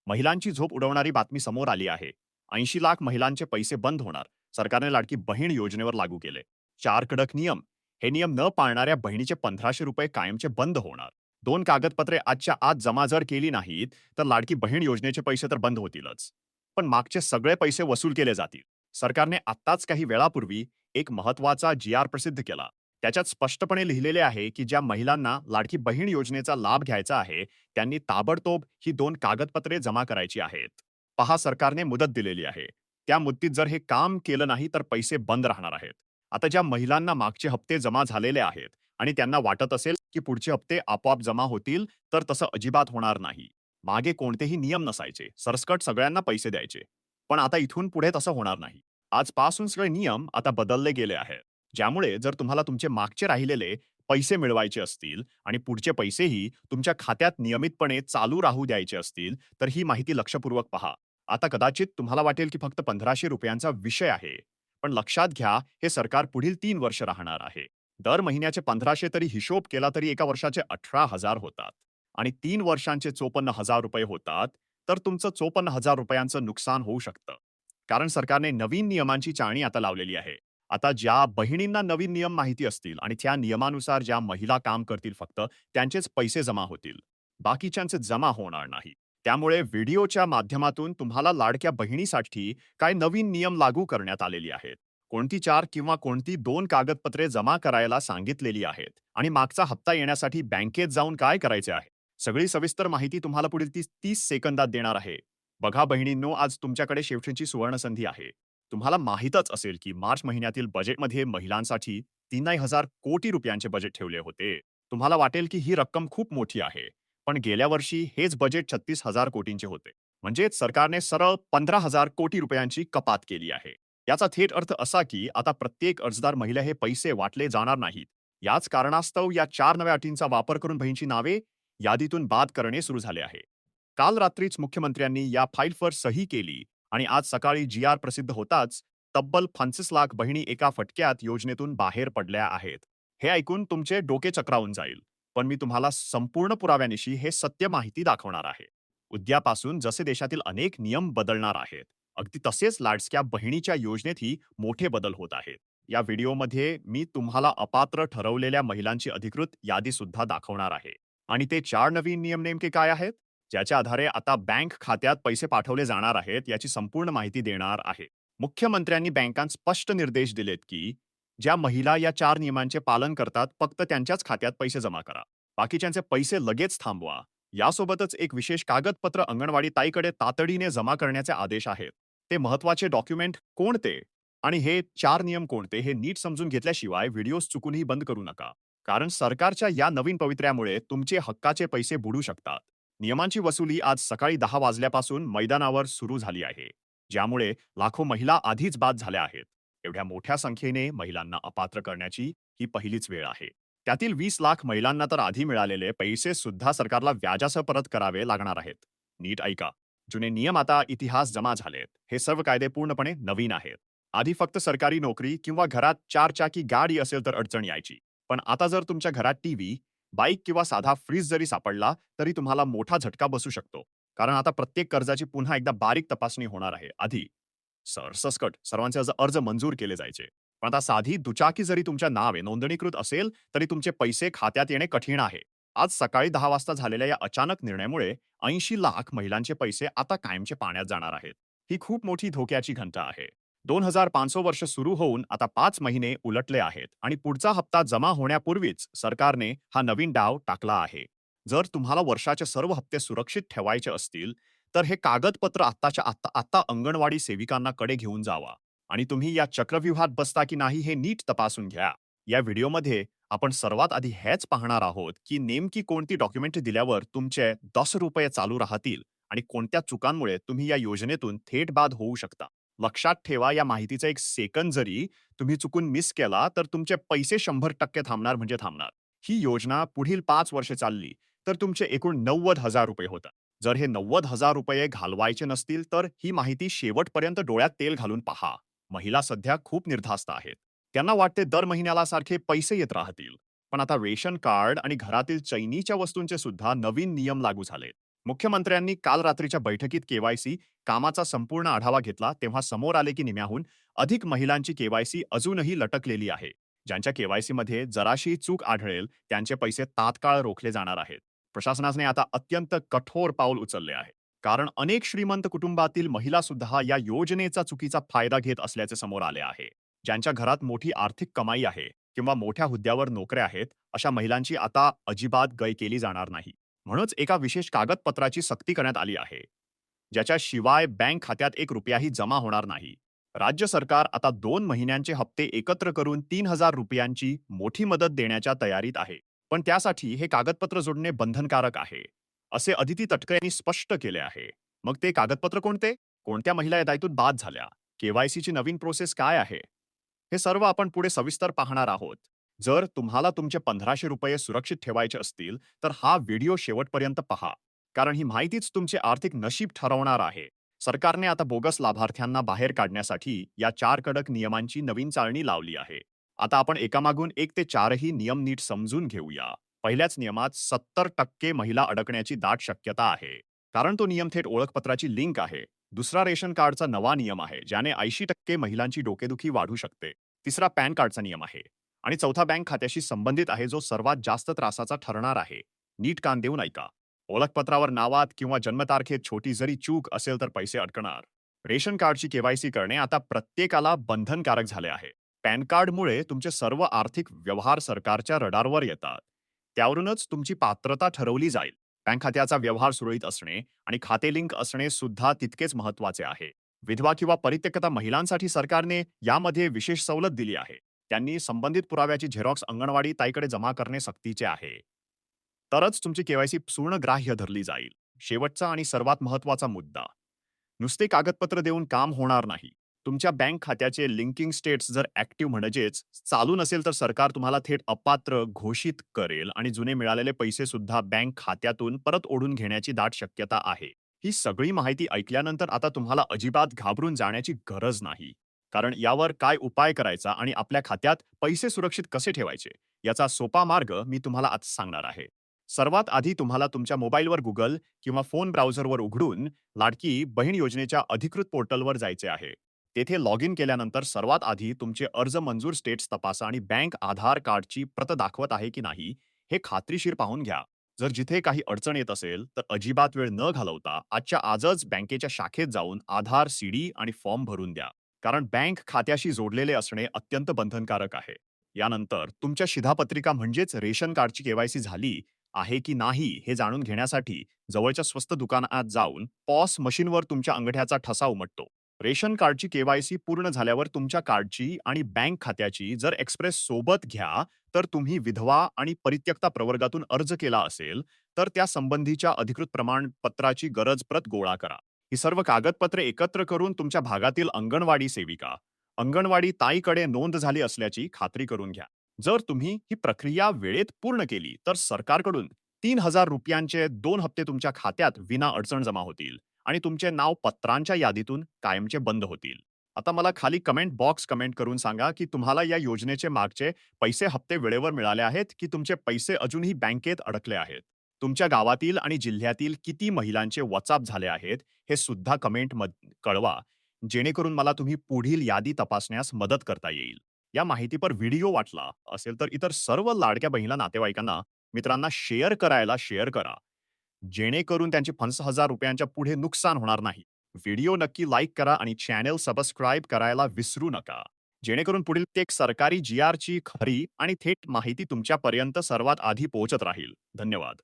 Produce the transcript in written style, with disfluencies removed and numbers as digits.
महिलांची झोप उडवणारी बातमी समोर आली आहे. 80 लाख महिलांचे पैसे बंद होणार. सरकारने लाडकी बहीण योजनेवर लागू केले. 4 कडक नियम. हे नियम न पाळणाऱ्या बहिणीचे ₹1500 कायमचे बंद होणार. 2 कागदपत्रे आजच्या आज जमा जर केली नाहीत, तर लाडकी बहीण योजनेचे पैसे तर बंद होतीलच. पण मागचे सगळे पैसे वसूल केले जातील. सरकारने आत्ताच काही वेळापूर्वी एक महत्वाचा जी-आर प्रसिद्ध केला. त्याच्यात स्पष्टपणे लिहिलेले आहे की ज्या महिलांना लाडकी बहीण योजनेचा लाभ घ्यायचा आहे, त्यांनी ताबडतोब ही 2 कागदपत्रे जमा करायची आहेत. पहा, सरकारने मुदत दिलेली आहे. त्या मुदतीत जर हे काम केलं नाही तर पैसे बंद राहणार आहेत. आता ज्या महिलांना मागचे हप्ते जमा झालेले आहेत आणि त्यांना वाटत असेल की पुढचे हप्ते आपोआप जमा होतील, तर तसं अजिबात होणार नाही. मागे कोणतेही नियम नसायचे. सरसकट सगळ्यांना पैसे द्यायचे. पण आता इथून पुढे तसं होणार नाही. आजपासून सगळे नियम आता बदलले गेले आहेत. ज्यामुळे जर तुम्हाला तुमचे मागचे राहिलेले पैसे मिळवायचे असतील आणि पुढचे पैसेही तुमच्या खात्यात नियमितपणे चालू राहू द्यायचे असतील, तर ही माहिती लक्षपूर्वक पहा. आता कदाचित तुम्हाला वाटेल की फक्त ₹1500 विषय आहे. पण लक्षात घ्या, हे सरकार पुढील 3 वर्ष राहणार आहे. दर महिन्याचे 1500 तरी हिशोब केला तरी एका वर्षाचे 18,000 होतात. आणि 3 वर्षांचे ₹54,000 होतात, तर तुमचं ₹54,000 नुकसान होऊ शकतं. कारण सरकारने नवीन नियमांची चाळणी आता लावलेली आहे. आता ज्या बहिणींना नवीन नियम माहिती असतील आणि त्या नियमानुसार ज्या महिला काम करतील फक्त त्यांचेच पैसे जमा होतील. बाकीच्यांचे जमा होणार नाही. त्यामुळे व्हिडिओच्या माध्यमातून तुम्हाला लाडक्या बहिणीसाठी काय नवीन नियम लागू करण्यात आलेली आहेत. कोणती 4 किंवा कोणती 2 कागदपत्रे जमा करायला सांगितलेली आहेत आणि मागचा हप्ता येण्यासाठी बँकेत जाऊन काय करायचे आहे. सगळी सविस्तर माहिती तुम्हाला पुढील 30 सेकंदात देणार आहे. बघा बहिणींनो, आज तुमच्याकडे शेवटची सुवर्णसंधी आहे. तुम्हाला माहीतच असेल की मार्च महिन्यातील बजेटमध्ये महिलांसाठी 3,500 कोटी रुपयांचे बजेट ठेवले होते. तुम्हाला वाटेल की ही रक्कम खूप मोठी आहे. पण गेल्या वर्षी हेच बजेट 36,000 कोटींचे होते. म्हणजेच सरकारने सरळ 15,000 कोटी रुपयांची कपात केली आहे. याचा थेट अर्थ असा की आता प्रत्येक अर्जदार महिला हे पैसे वाटले जाणार नाहीत. याच कारणास्तव या 4 नव्या अटींचा वापर करून बहिणींची नावे यादीतून बाद करणे सुरू झाले आहे. काल रात्रीच मुख्यमंत्र्यांनी या फाईलवर सही केली आणि आज सकाळी जी-आर प्रसिद्ध होताच तब्बल 25 लाख बहिणी एका फटक्यात योजनेतून बाहेर पडल्या आहेत. हे ऐकून तुमचे डोके चक्रावून जाईल. पण मी तुम्हाला संपूर्ण पुराव्यानिशी हे सत्य माहिती दाखवणार आहे. उद्यापासून जसे देशातील अनेक नियम बदलणार आहेत, अगदी तसेच लाडक्या बहिणीच्या योजनेतही मोठे बदल होत आहेत. या व्हिडिओमध्ये मी तुम्हाला अपात्र ठरवलेल्या महिलांची अधिकृत यादी सुद्धा दाखवणार आहे. आणि ते 4 नवीन नियम नेमके काय आहेत, ज्याच्या आधारे आता बँक खात्यात पैसे पाठवले जाणार आहेत, याची संपूर्ण माहिती देणार आहे. मुख्यमंत्र्यांनी बँकांना स्पष्ट निर्देश दिलेत की ज्या महिला या 4 नियमांचे पालन करतात, फक्त त्यांच्याच खात्यात पैसे जमा करा. बाकीच्यांचे पैसे लगेच थांबवा. यासोबतच एक विशेष कागदपत्र अंगणवाडी ताईकडे तातडीने जमा करण्याचे आदेश आहेत. ते महत्त्वाचे डॉक्युमेंट कोणते आणि हे 4 नियम कोणते हे नीट समजून घेतल्याशिवाय व्हिडिओज चुकूनही बंद करू नका. कारण सरकारच्या या नवीन पवित्र्यामुळे तुमचे हक्काचे पैसे बुडू शकतात. नियमांची वसुली आज सकाळी 10 वाजल्यापासून मैदानावर सुरू झाली आहे. ज्यामुळे लाखो महिला आधीच बाद झाल्या आहेत. एवढ्या मोठ्या संख्येने महिलांना अपात्र करण्याची ही पहिलीच वेळ आहे. त्यातील 20 लाख महिलांना तर आधी मिळालेले पैसे सुद्धा सरकारला व्याजासह परत करावे लागणार आहेत. नीट ऐका. जुने नियम आता इतिहास जमा झालेत. हे सर्व कायदे पूर्णपणे नवीन आहेत. आधी फक्त सरकारी नोकरी किंवा घरात 4 चाकी गाडी असेल तर अडचण यायची. पण आता जर तुमच्या घरात टीव्ही, बाईक किंवा साधा फ्रीज जरी सापडला, तरी तुम्हाला मोठा झटका बसू शकतो. कारण आता प्रत्येक कर्जाची पुन्हा एकदा बारीक तपासणी होणार आहे. आधी सरसकट सर्वांचे अर्ज मंजूर केले जायचे. पण आता साधी दुचाकी जरी तुमच्या नावे नोंदणीकृत असेल, तरी तुमचे पैसे खात्यात येणे कठीण आहे. आज सकाळी 10 वाजता झालेल्या या अचानक निर्णयामुळे 80 लाख महिलांचे पैसे आता कायमचे पाण्यात जाणार आहेत. ही खूप मोठी धोक्याची घंटा आहे. 2500 वर्ष सुरू होऊन आता 5 महिने उलटले आहेत आणि पुढचा हप्ता जमा होण्यापूर्वीच सरकारने हा नवीन डाव टाकला आहे. जर तुम्हाला वर्षाचे सर्व हप्ते सुरक्षित ठेवायचे असतील, तर हे कागदपत्र आत्ताच्या आत्ता अंगणवाडी सेविकांकडे घेऊन जावा आणि तुम्ही या चक्रव्यूहात बसता की नाही हे नीट तपासून घ्या. या व्हिडिओमध्ये आपण सर्वात आधी हेच पाहणार आहोत की नेमकी कोणती डॉक्युमेंट दिल्यावर तुमचे ₹10 चालू राहतील आणि कोणत्या चुकांमुळे तुम्ही या योजनेतून थेट बाद होऊ शकता. लक्षात ठेवा, या माहितीचा एक सेकंद जरी तुम्ही चुकून मिस केला, तर तुमचे पैसे 100% थांबणार म्हणजे थांबणार. ही योजना पुढील 5 वर्षे चालली, तर तुमचे एकूण ₹90,000 होतात. जर हे ₹90,000 घालवायचे नसतील, तर ही माहिती शेवटपर्यंत डोळ्यात तेल घालून पहा. महिला सध्या खूप निर्धास्त आहेत. त्यांना वाटते दर महिन्याला सारखे पैसे येत राहतील. पण आता रेशन कार्ड आणि घरातील चैनीच्या वस्तूंचे सुद्धा नवीन नियम लागू झालेत. मुख्यमंत्र्यांनी काल रात्रीच्या बैठकीत केवायसी कामाचा संपूर्ण आढावा घेतला तेव्हा समोर आले की निम्म्याहून अधिक महिलांची केवायसी अजूनही लटकलेली आहे. ज्यांच्या केवायसीमध्ये जराशी चूक आढळेल त्यांचे पैसे तात्काळ रोखले जाणार आहेत. प्रशासनाने आता अत्यंत कठोर पाऊल उचलले आहे. कारण अनेक श्रीमंत कुटुंबातील महिला सुद्धा या योजनेचा चुकीचा फायदा घेत असल्याचे समोर आले आहे. ज्यांच्या घरात मोठी आर्थिक कमाई आहे किंवा मोठ्या हुद्द्यावर नोकऱ्या आहेत, अशा महिलांची आता अजिबात गय केली जाणार नाही. म्हणूनच एका विशेष कागदपत्राची सक्ती करण्यात आली आहे, ज्याच्याशिवाय बँक खात्यात एक रुपयाही जमा होणार नाही. राज्य सरकार आता 2 महिन्यांचे हप्ते एकत्र करून 3,000 रुपयांची मोठी मदत देण्याच्या तयारीत आहे. पण त्यासाठी हे कागदपत्र जोडणे बंधनकारक आहे, असे अदिती तटकरे यांनी स्पष्ट केले आहे. मग ते कागदपत्र कोणते? कोणत्या महिला या दायित्वात बाद झाल्या? केवायसीची नवीन प्रोसेस काय आहे? हे सर्व आपण पुढे सविस्तर पाहणार आहोत. जर तुम्हाला तुमचे 1,500 रुपये सुरक्षित ठेवायचे असतील, तर हा व्हिडिओ शेवटपर्यंत पहा. कारण ही माहितीच तुमचे आर्थिक नशीब ठरवणार आहे. सरकारने आता बोगस लाभार्थ्यांना बाहेर काढण्यासाठी या 4 कडक नियमांची नवीन चाळणी लावली आहे. आता आपण एकामागून 1 ते 4ही नियम नीट समजून घेऊया. पहिल्याच नियमात 70% महिला अडकण्याची दाट शक्यता आहे. कारण तो नियम थेट ओळखपत्राची लिंक आहे. दुसरा रेशन कार्डचा नवा नियम आहे, ज्याने 80% महिलांची डोकेदुखी वाढू शकते. तिसरा पॅन कार्डचा नियम आहे. आणि चौथा बँक खात्याशी संबंधित आहे, जो सर्वात जास्त त्रासाचा ठरणार आहे. नीट कान देऊन ऐका. ओळखपत्रावर नावात किंवा जन्मतारखेत छोटी जरी चूक असेल तर पैसे अडकणार. रेशन कार्डची केवायसी करणे आता प्रत्येकाला बंधनकारक झाले आहे. पॅन कार्डमुळे तुमचे सर्व आर्थिक व्यवहार सरकारच्या रडारवर येतात. त्यावरूनच तुमची पात्रता ठरवली जाईल. बँक खात्याचा व्यवहार सुरळीत असणे आणि खाते लिंक असणे सुद्धा तितकेच महत्त्वाचे आहे. विधवा किंवा परित्यक्ता महिलांसाठी सरकारने यामध्ये विशेष सवलत दिली आहे. त्यांनी संबंधित पुराव्याची झेरॉक्स अंगणवाडी ताईकडे जमा करणे सक्तीचे आहे. तरच तुमची केवायसी पूर्ण ग्राह्य धरली जाईल. शेवटचा आणि सर्वात महत्त्वाचा मुद्दा. नुसते कागदपत्र देऊन काम होणार नाही. तुमच्या बँक खात्याचे लिंकिंग स्टेट्स जर ॲक्टिव्ह म्हणजेच चालू नसेल तर सरकार तुम्हाला थेट अपात्र घोषित करेल आणि जुने मिळालेले पैसे सुद्धा बँक खात्यातून परत ओढून घेण्याची दाट शक्यता आहे. ही सगळी माहिती ऐकल्यानंतर आता तुम्हाला अजिबात घाबरून जाण्याची गरज नाही. कारण यावर काय उपाय करायचा आणि आपल्या खात्यात पैसे सुरक्षित कसे ठेवायचे याचा सोपा मार्ग मी तुम्हाला आज सांगणार आहे. सर्वात आधी तुम्हाला तुमच्या मोबाईलवर Google किंवा फोन ब्राउझरवर उघडून लाडकी बहीण योजनेच्या अधिकृत पोर्टलवर जायचे आहे. तेथे लॉग इन केल्यानंतर सर्वात आधी तुमचे अर्ज मंजूर स्टेट्स तपासा आणि बँक आधार कार्डची प्रत दाखवत आहे की नाही हे खात्रीशीर पाहून घ्या. जर जिथे काही अडचण येत असेल तर अजिबात वेळ न घालवता आजच्या आजच बँकेच्या शाखेत जाऊन आधार सीडी आणि फॉर्म भरून द्या. कारण बँक खात्याशी जोडलेले असणे अत्यंत बंधनकारक आहे. यानंतर तुमच्या शिधापत्रिका म्हणजेच रेशन कार्डची केवायसी झाली आहे की नाही हे जाणून घेण्यासाठी जवळच्या स्वस्त दुकानात जाऊन पॉस मशीनवर तुमच्या अंगठ्याचा ठसा उमटतो. रेशन कार्डची केवायसी पूर्ण झाल्यावर तुमच्या कार्डची आणि बँक खात्याची जर एक्सप्रेस सोबत घ्या, तर तुम्ही विधवा आणि परित्यक्ता प्रवर्गातून अर्ज केला असेल, तर त्या संबंधीच्या अधिकृत प्रमाणपत्राची गरज प्रत गोळा करा. ही सर्व कागदपत्रे एकत्र करून तुमच्या भागातील अंगणवाडी सेविका, अंगणवाडी ताईकडे नोंद झाली असल्याची खात्री करून घ्या. जर तुम्ही ही प्रक्रिया वेळेत पूर्ण केली, तर सरकारकडून 3,000 रुपयांचे 2 हप्ते तुमच्या खात्यात विना अडचण जमा होतील आणि तुमचे नाव पत्रांच्या यादीतून कायमचे बंद होतील. आता मला खाली कमेंट करून सांगा की तुम्हाला या योजनेचे मागचे पैसे हप्ते वेळेवर मिळाले आहेत की तुमचे पैसे अजूनही बँकेत अडकले आहेत. तुमच्या गावातील आणि जिल्ह्यातील किती महिलांचे WhatsApp झाले आहेत हे सुद्धा कमेंटमध्ये कळवा, जेणेकरून मला तुम्ही पुढील यादी तपासण्यास मदत करता येईल. या माहितीपर व्हिडिओ वाटला असेल तर इतर सर्व लाडक्या बहिणीला, नातेवाईकांना, मित्रांना शेअर करा. जेणेकरून त्यांचे 50,000 रुपयांच्या पुढे नुकसान होणार नाही. व्हिडिओ नक्की लाईक करा आणि चॅनेल सबस्क्राईब करायला विसरू नका. जेणेकरून पुढील प्रत्येक सरकारी जी-आरची खरी आणि थेट माहिती तुमच्यापर्यंत सर्वात आधी पोहोचत राहील. धन्यवाद.